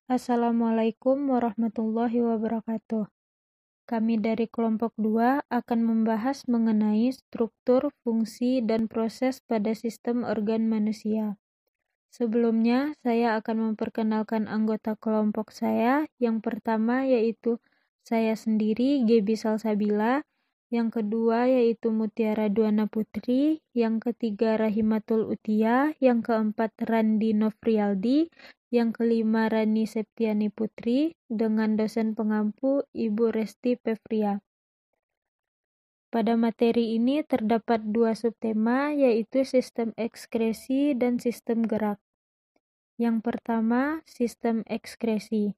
Assalamualaikum warahmatullahi wabarakatuh. Kami dari kelompok 2 akan membahas mengenai struktur, fungsi, dan proses pada sistem organ manusia. Sebelumnya, saya akan memperkenalkan anggota kelompok saya. Yang pertama yaitu saya sendiri, Gebi Salsabila. Yang kedua yaitu Mutiara Duana Putri. Yang ketiga Rahimatul Utia. Yang keempat Randi Nofrialdi. Yang kelima Rani Septiani Putri dengan dosen pengampu Ibu Resti Pevria. Pada materi ini terdapat 2 subtema yaitu sistem ekskresi dan sistem gerak. Yang pertama, sistem ekskresi.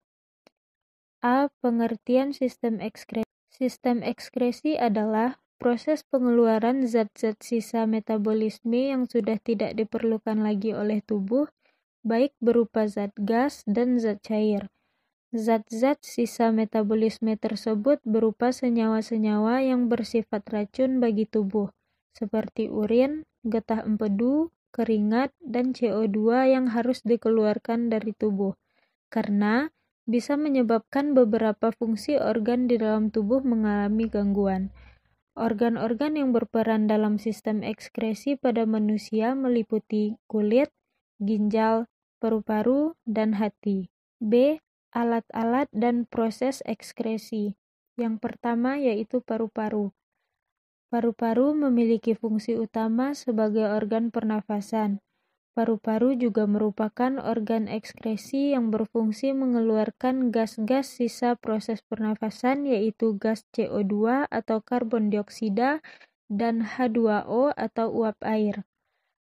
A. Pengertian sistem ekskresi. Sistem ekskresi adalah proses pengeluaran zat-zat sisa metabolisme yang sudah tidak diperlukan lagi oleh tubuh, baik berupa zat gas dan zat cair. Zat-zat sisa metabolisme tersebut berupa senyawa-senyawa yang bersifat racun bagi tubuh, seperti urin, getah empedu, keringat, dan CO2 yang harus dikeluarkan dari tubuh, karena bisa menyebabkan beberapa fungsi organ di dalam tubuh mengalami gangguan. Organ-organ yang berperan dalam sistem ekskresi pada manusia meliputi kulit, ginjal, paru-paru, dan hati. B. Alat-alat dan proses ekskresi. Yang pertama yaitu paru-paru. Paru-paru memiliki fungsi utama sebagai organ pernafasan. Paru-paru juga merupakan organ ekskresi yang berfungsi mengeluarkan gas-gas sisa proses pernafasan yaitu gas CO2 atau karbon dioksida dan H2O atau uap air.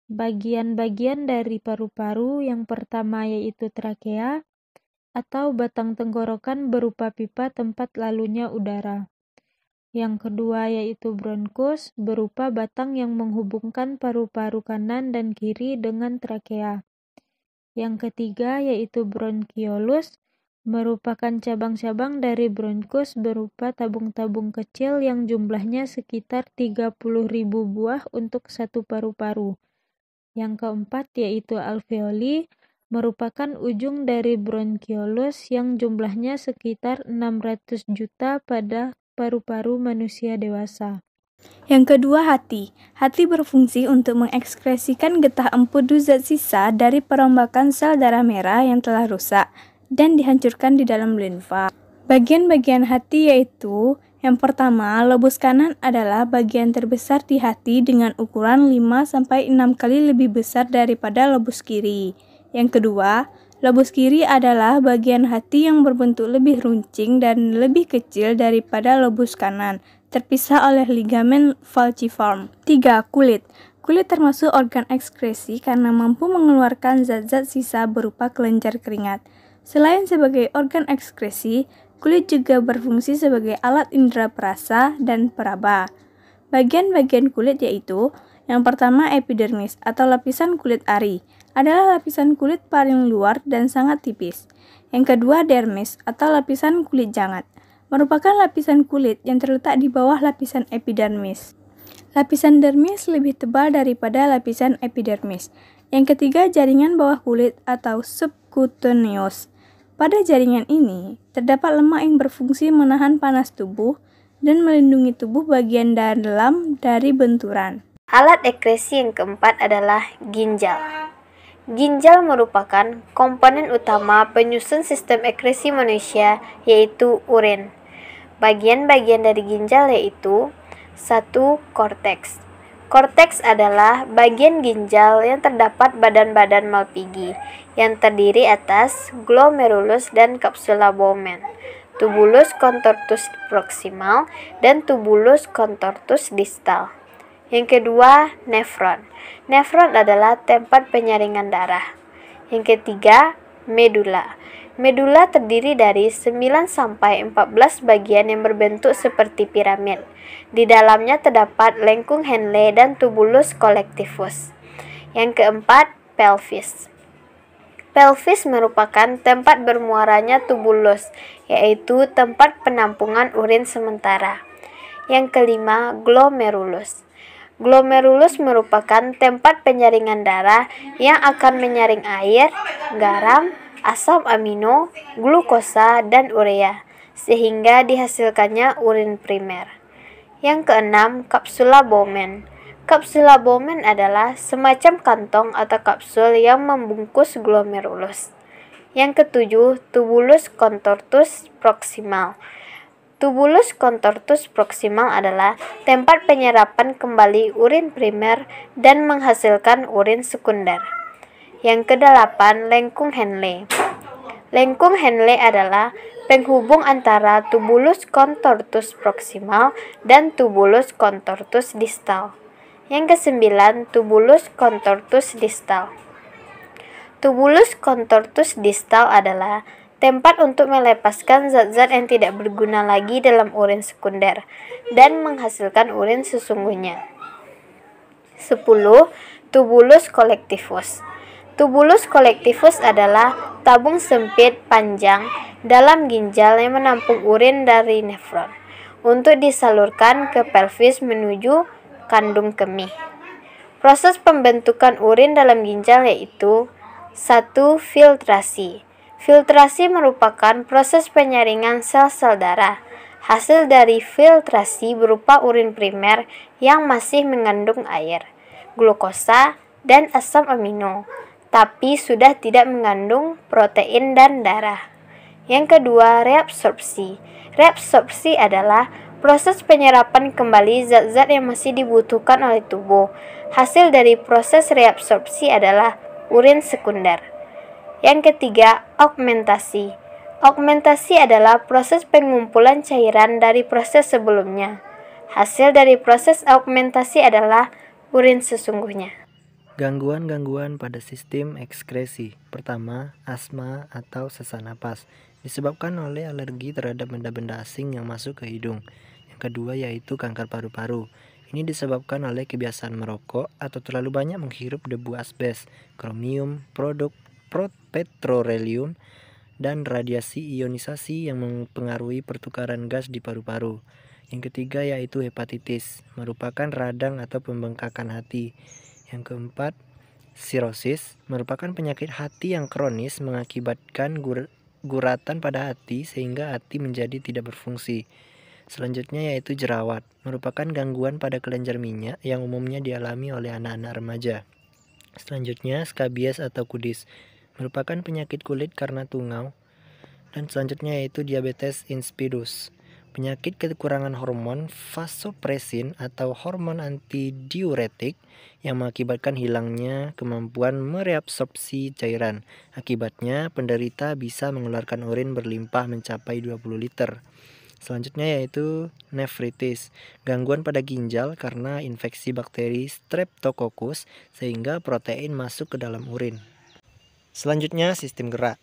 Bagian-bagian dari paru-paru yang pertama yaitu trakea atau batang tenggorokan berupa pipa tempat lalunya udara. Yang kedua yaitu bronkus, berupa batang yang menghubungkan paru-paru kanan dan kiri dengan trakea. Yang ketiga yaitu bronkiolus, merupakan cabang-cabang dari bronkus berupa tabung-tabung kecil yang jumlahnya sekitar 30.000 buah untuk satu paru-paru. Yang keempat yaitu alveoli, merupakan ujung dari bronkiolus yang jumlahnya sekitar 600 juta pada paru-paru manusia dewasa. Yang kedua, hati. Hati berfungsi untuk mengekskresikan getah empedu zat sisa dari perombakan sel darah merah yang telah rusak dan dihancurkan di dalam limfa. Bagian-bagian hati yaitu: yang pertama, lobus kanan adalah bagian terbesar di hati dengan ukuran 5-6 kali lebih besar daripada lobus kiri. Yang kedua, lobus kiri adalah bagian hati yang berbentuk lebih runcing dan lebih kecil daripada lobus kanan, terpisah oleh ligamen falciform. 3. Kulit. Kulit termasuk organ ekskresi karena mampu mengeluarkan zat-zat sisa berupa kelenjar keringat. Selain sebagai organ ekskresi, kulit juga berfungsi sebagai alat indera perasa dan peraba. Bagian-bagian kulit yaitu: yang pertama, epidermis atau lapisan kulit ari, adalah lapisan kulit paling luar dan sangat tipis. Yang kedua, dermis atau lapisan kulit jangat, merupakan lapisan kulit yang terletak di bawah lapisan epidermis. Lapisan dermis lebih tebal daripada lapisan epidermis. Yang ketiga, jaringan bawah kulit atau subcutaneous. Pada jaringan ini, terdapat lemak yang berfungsi menahan panas tubuh dan melindungi tubuh bagian dalam dari benturan. Alat ekskresi yang keempat adalah ginjal. Ginjal merupakan komponen utama penyusun sistem ekskresi manusia, yaitu urin. Bagian-bagian dari ginjal yaitu: 1. Korteks. Korteks adalah bagian ginjal yang terdapat badan-badan Malpighi, yang terdiri atas glomerulus dan capsula Bowman, tubulus contortus proximal, dan tubulus contortus distal. Yang kedua, nefron. Nefron adalah tempat penyaringan darah. Yang ketiga, medula. Medula terdiri dari 9-14 bagian yang berbentuk seperti piramid. Di dalamnya terdapat lengkung Henle dan tubulus collectivus. Yang keempat, pelvis. Pelvis merupakan tempat bermuaranya tubulus, yaitu tempat penampungan urin sementara. Yang kelima, glomerulus. Glomerulus merupakan tempat penyaringan darah yang akan menyaring air, garam, asam amino, glukosa, dan urea, sehingga dihasilkannya urin primer. Yang keenam, kapsula Bowman. Kapsula Bowman adalah semacam kantong atau kapsul yang membungkus glomerulus. Yang ketujuh, tubulus contortus proximal. Tubulus contortus proximal adalah tempat penyerapan kembali urin primer dan menghasilkan urin sekunder. Yang kedelapan, lengkung Henle. Lengkung Henle adalah penghubung antara tubulus contortus proximal dan tubulus contortus distal. Yang kesembilan, tubulus contortus distal. Tubulus contortus distal adalah tempat untuk melepaskan zat-zat yang tidak berguna lagi dalam urin sekunder dan menghasilkan urin sesungguhnya. 10. Tubulus collectivus. Tubulus collectivus adalah tabung sempit panjang dalam ginjal yang menampung urin dari nefron untuk disalurkan ke pelvis menuju kandung kemih. Proses pembentukan urin dalam ginjal yaitu 1. Filtrasi. Filtrasi merupakan proses penyaringan sel-sel darah. Hasil dari filtrasi berupa urin primer yang masih mengandung air, glukosa, dan asam amino, tapi sudah tidak mengandung protein dan darah. Yang kedua, reabsorpsi. Reabsorpsi adalah proses penyerapan kembali zat-zat yang masih dibutuhkan oleh tubuh. Hasil dari proses reabsorpsi adalah urin sekunder. Yang ketiga, augmentasi. Augmentasi adalah proses pengumpulan cairan dari proses sebelumnya. Hasil dari proses augmentasi adalah urin sesungguhnya. Gangguan-gangguan pada sistem ekskresi. Pertama, asma atau sesak napas, disebabkan oleh alergi terhadap benda-benda asing yang masuk ke hidung. Yang kedua yaitu kanker paru-paru. Ini disebabkan oleh kebiasaan merokok atau terlalu banyak menghirup debu asbes, kromium, petrorelium, dan radiasi ionisasi yang mempengaruhi pertukaran gas di paru-paru. Yang ketiga yaitu hepatitis, merupakan radang atau pembengkakan hati. Yang keempat, sirosis, merupakan penyakit hati yang kronis mengakibatkan guratan pada hati sehingga hati menjadi tidak berfungsi. Selanjutnya yaitu jerawat, merupakan gangguan pada kelenjar minyak yang umumnya dialami oleh anak-anak remaja. Selanjutnya, skabies atau kudis, merupakan penyakit kulit karena tungau. Dan selanjutnya yaitu diabetes insipidus, penyakit kekurangan hormon vasopresin atau hormon antidiuretik yang mengakibatkan hilangnya kemampuan mereabsorpsi cairan. Akibatnya, penderita bisa mengeluarkan urin berlimpah mencapai 20 liter. Selanjutnya yaitu nefritis, gangguan pada ginjal karena infeksi bakteri Streptococcus sehingga protein masuk ke dalam urin. Selanjutnya sistem gerak.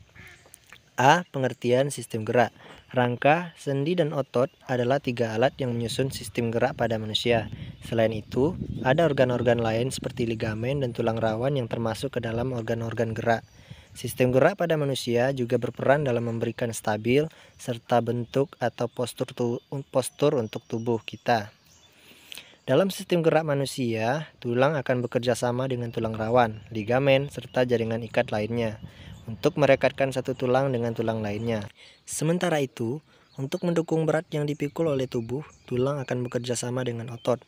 A. Pengertian sistem gerak. Rangka, sendi, dan otot adalah 3 alat yang menyusun sistem gerak pada manusia. Selain itu, ada organ-organ lain seperti ligamen dan tulang rawan yang termasuk ke dalam organ-organ gerak. Sistem gerak pada manusia juga berperan dalam memberikan stabil serta bentuk atau postur untuk tubuh kita. Dalam sistem gerak manusia, tulang akan bekerja sama dengan tulang rawan, ligamen, serta jaringan ikat lainnya untuk merekatkan satu tulang dengan tulang lainnya. Sementara itu, untuk mendukung berat yang dipikul oleh tubuh, tulang akan bekerja sama dengan otot.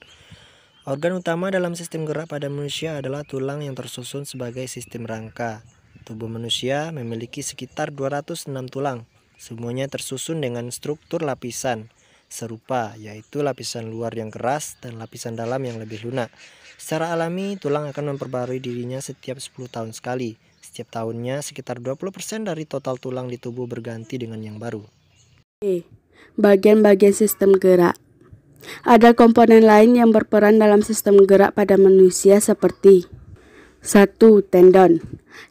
Organ utama dalam sistem gerak pada manusia adalah tulang yang tersusun sebagai sistem rangka. Tubuh manusia memiliki sekitar 206 tulang. Semuanya tersusun dengan struktur lapisan serupa, yaitu lapisan luar yang keras dan lapisan dalam yang lebih lunak. Secara alami, tulang akan memperbarui dirinya setiap 10 tahun sekali. Setiap tahunnya, sekitar 20% dari total tulang di tubuh berganti dengan yang baru. Bagian-bagian sistem gerak. Ada komponen lain yang berperan dalam sistem gerak pada manusia seperti 1. Tendon.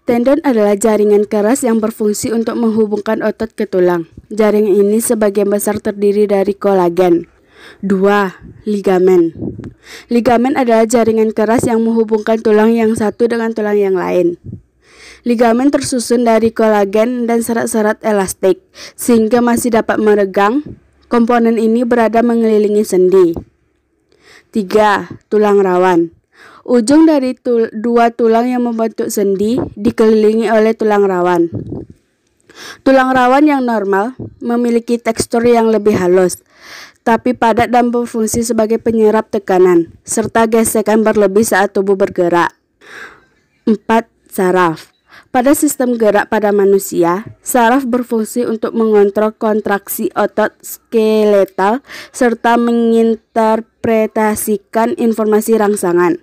Tendon adalah jaringan keras yang berfungsi untuk menghubungkan otot ke tulang. Jaringan ini sebagian besar terdiri dari kolagen. 2. Ligamen. Ligamen adalah jaringan keras yang menghubungkan tulang yang satu dengan tulang yang lain. Ligamen tersusun dari kolagen dan serat-serat elastik, sehingga masih dapat meregang. Komponen ini berada mengelilingi sendi. 3. Tulang rawan. Ujung dari dua tulang yang membentuk sendi dikelilingi oleh tulang rawan. Tulang rawan yang normal memiliki tekstur yang lebih halus, tapi padat dan berfungsi sebagai penyerap tekanan, serta gesekan berlebih saat tubuh bergerak. 4. Saraf. Pada sistem gerak pada manusia, saraf berfungsi untuk mengontrol kontraksi otot skeletal serta menginterpretasikan informasi rangsangan.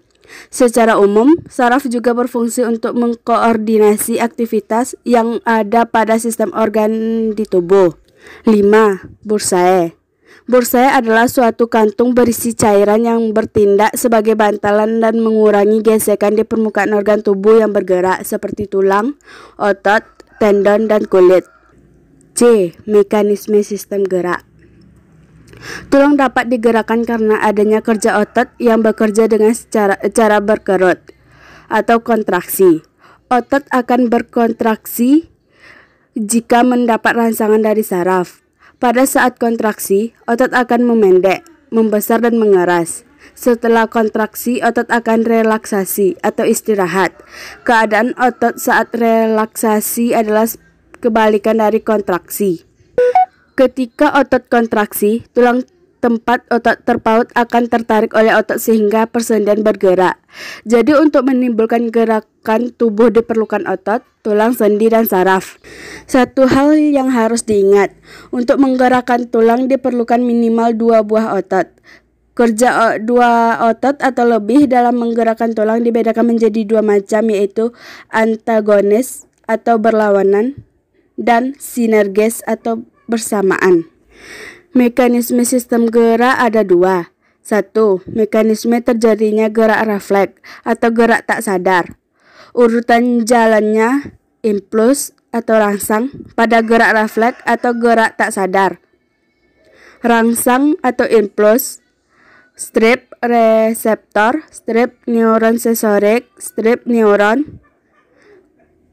Secara umum, saraf juga berfungsi untuk mengkoordinasi aktivitas yang ada pada sistem organ di tubuh. 5. Bursae. Bursae adalah suatu kantung berisi cairan yang bertindak sebagai bantalan dan mengurangi gesekan di permukaan organ tubuh yang bergerak seperti tulang, otot, tendon, dan kulit. C. Mekanisme sistem gerak. Tulang dapat digerakkan karena adanya kerja otot yang bekerja dengan cara berkerut atau kontraksi. Otot akan berkontraksi jika mendapat rangsangan dari saraf. Pada saat kontraksi, otot akan memendek, membesar dan mengeras. Setelah kontraksi, otot akan relaksasi atau istirahat. Keadaan otot saat relaksasi adalah kebalikan dari kontraksi. Ketika otot kontraksi, tulang tempat otot terpaut akan tertarik oleh otot sehingga persendian bergerak. Jadi untuk menimbulkan gerakan tubuh diperlukan otot, tulang, sendi, dan saraf. Satu hal yang harus diingat, untuk menggerakkan tulang diperlukan minimal 2 buah otot. Kerja 2 otot atau lebih dalam menggerakkan tulang dibedakan menjadi 2 macam, yaitu antagonis atau berlawanan dan sinerges atau bersamaan. Mekanisme sistem gerak ada 2. 1. Mekanisme terjadinya gerak refleks atau gerak tak sadar. Urutan jalannya impuls atau rangsang pada gerak refleks atau gerak tak sadar. Rangsang atau impuls, strip reseptor, strip neuron sensorik, strip neuron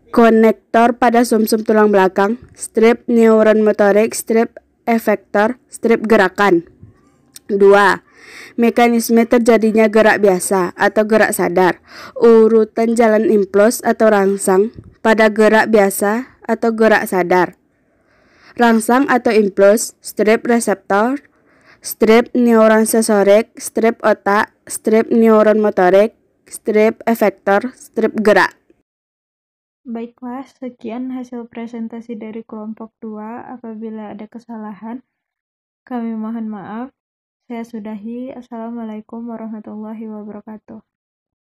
konektor pada sumsum tulang belakang, strip neuron motorik, strip efektor, strip gerakan. 2. Mekanisme terjadinya gerak biasa atau gerak sadar. Urutan jalan impuls atau rangsang pada gerak biasa atau gerak sadar. Rangsang atau impuls, strip reseptor, strip neuron sensorik, strip otak, strip neuron motorik, strip efektor, strip gerak. Baiklah, sekian hasil presentasi dari kelompok 2. Apabila ada kesalahan, kami mohon maaf. Saya sudahi. Assalamualaikum warahmatullahi wabarakatuh.